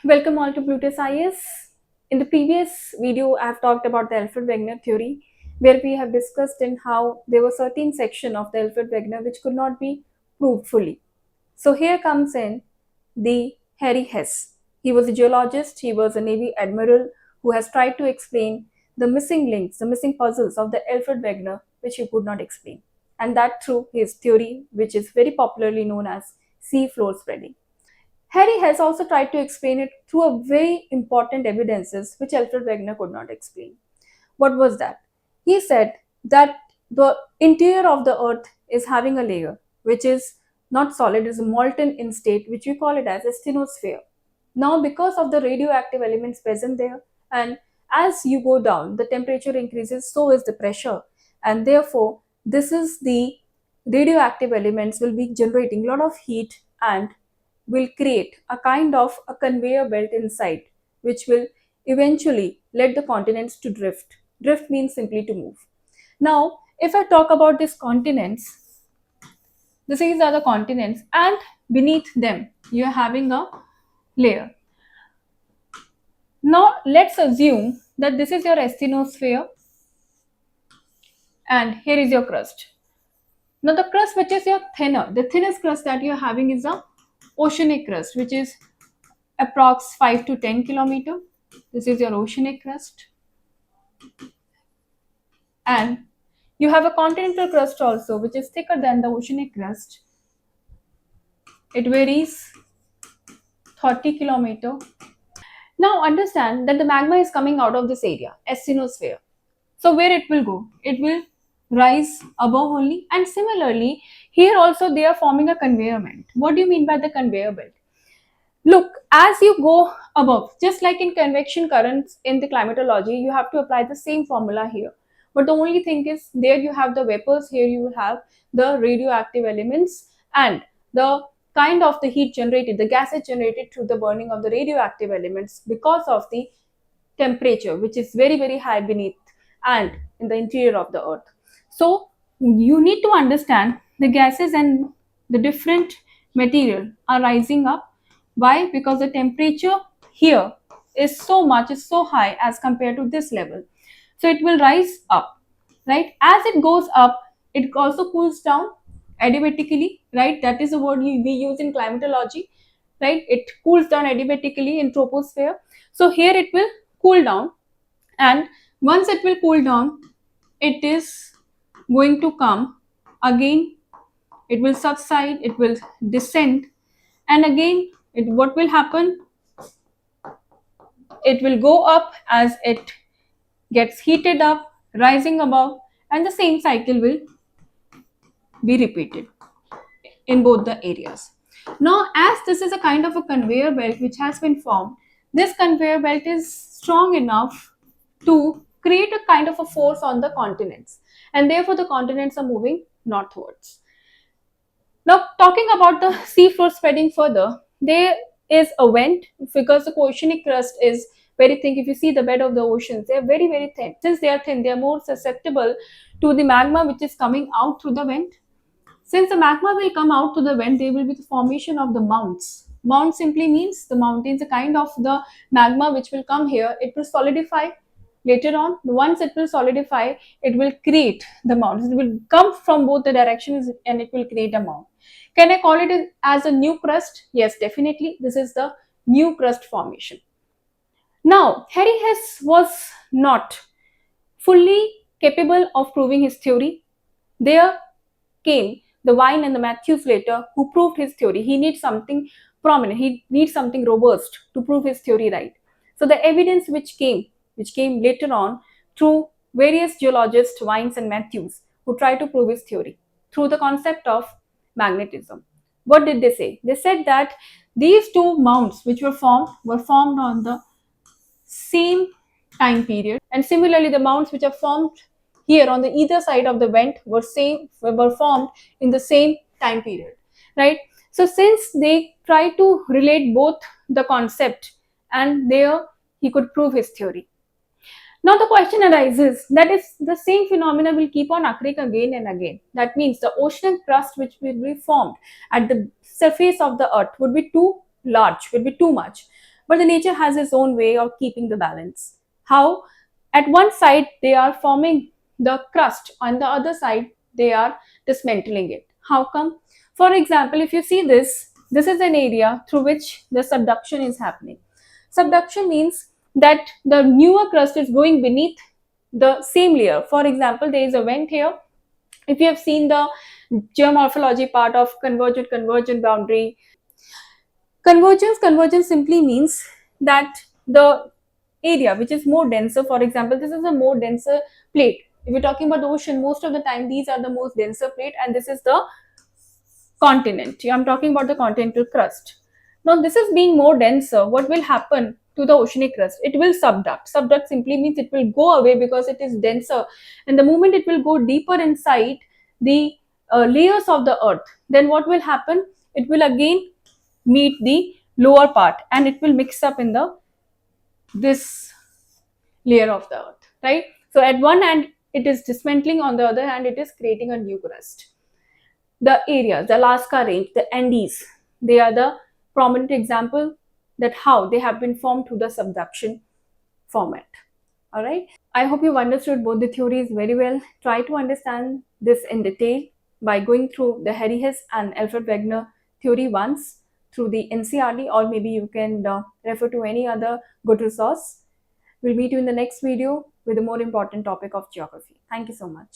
Welcome all to Plutus IAS. In the previous video, I have talked about the Alfred-Wegener theory, where we have discussed in how there were certain section of the Alfred-Wegener which could not be proved fully. So here comes in the Harry Hess. He was a geologist, he was a Navy admiral who has tried to explain the missing links, the missing puzzles of the Alfred-Wegener, which he could not explain. And that through his theory, which is very popularly known as seafloor spreading. Harry has also tried to explain it through a very important evidences which Alfred Wegener could not explain. What was that? He said that the interior of the earth is having a layer which is not solid, is molten in state, which we call it as a stenosphere. Now, because of the radioactive elements present there, and as you go down, the temperature increases, so is the pressure, and therefore, this is the radioactive elements will be generating a lot of heat and will create a kind of a conveyor belt inside, which will eventually let the continents to drift. Drift means simply to move. Now, if I talk about these continents, these are the continents, and beneath them, you're having a layer. Now, let's assume that this is your asthenosphere, and here is your crust. Now, the crust which is your the thinnest crust that you're having is a oceanic crust, which is approx 5 to 10 kilometer. This is your oceanic crust. And you have a continental crust also, which is thicker than the oceanic crust. It varies 30 kilometer. Now understand that the magma is coming out of this area, asthenosphere. So where it will go? It will rise above only, and similarly here also they are forming a conveyor belt. What do you mean by the conveyor belt? Look, as you go above, just like in convection currents in the climatology, you have to apply the same formula here. But the only thing is, there you have the vapors, here you have the radioactive elements, and the kind of the heat generated, the gases generated through the burning of the radioactive elements because of the temperature, which is very, very high beneath and in the interior of the earth. So, you need to understand the gases and the different material are rising up. Why? Because the temperature here is so much, is so high as compared to this level. So it will rise up, right? As it goes up, it also cools down adiabatically, right? That is the word we use in climatology, right? It cools down adiabatically in troposphere. So here it will cool down, and once it will cool down, it is going to come again, it will subside, it will descend, and again what will happen, it will go up as it gets heated up, rising above, and the same cycle will be repeated in both the areas. Now, as this is a kind of a conveyor belt which has been formed, this conveyor belt is strong enough to create a kind of a force on the continents, and therefore the continents are moving northwards. Now, talking about the seafloor spreading further, there is a vent because the oceanic crust is very thin. If you see the bed of the oceans, they are very, very thin. Since they are thin, they are more susceptible to the magma which is coming out through the vent. Since the magma will come out to the vent, there will be the formation of the mounts. Mount simply means the mountains, a kind of the magma which will come here. It will solidify later on. Once it will solidify, it will create the mounts. It will come from both the directions and it will create a mount. Can I call it as a new crust? Yes, definitely. This is the new crust formation. Now, Harry Hess was not fully capable of proving his theory. There came the Wine and the Matthews later who proved his theory. He needs something prominent, he needs something robust to prove his theory right. So the evidence which came later on through various geologists, Wines and Matthews, who tried to prove his theory through the concept of magnetism. What did they say? They said that these two mounts which were formed on the same time period, and similarly the mounts which are formed here on the either side of the vent were formed in the same time period, right? So since they try to relate both the concept, and there he could prove his theory. Now the question arises that if the same phenomena will keep on occurring again and again, that means the ocean crust which will be formed at the surface of the earth would be too large, would be too much. but the nature has its own way of keeping the balance. How at one side they are forming the crust, on the other side they are dismantling it. How come? For example, if you see this, this is an area through which the subduction is happening. Subduction means that the newer crust is going beneath the same layer. For example, there is a vent here. If you have seen the geomorphology part of convergent boundary, convergence simply means that the area which is more denser, for example, this is a more denser plate. If you're talking about the ocean, most of the time these are the most denser plate, and this is the continent. I'm talking about the continental crust. Now this is being more denser. What will happen to the oceanic crust? It will subduct. Subduct simply means it will go away because it is denser, and the moment it will go deeper inside the layers of the earth, then what will happen? It will again meet the lower part, and it will mix up in the this layer of the earth, right? So at one hand it is dismantling, on the other hand it is creating a new crust. The areas, the Alaska range, the Andes, they are the prominent example that how they have been formed through the subduction format. All right. I hope you've understood both the theories very well. Try to understand this in detail by going through the Harry Hess and Alfred Wegener theory once through the NCRT, or maybe you can refer to any other good resource. We'll meet you in the next video with a more important topic of geography. Thank you so much.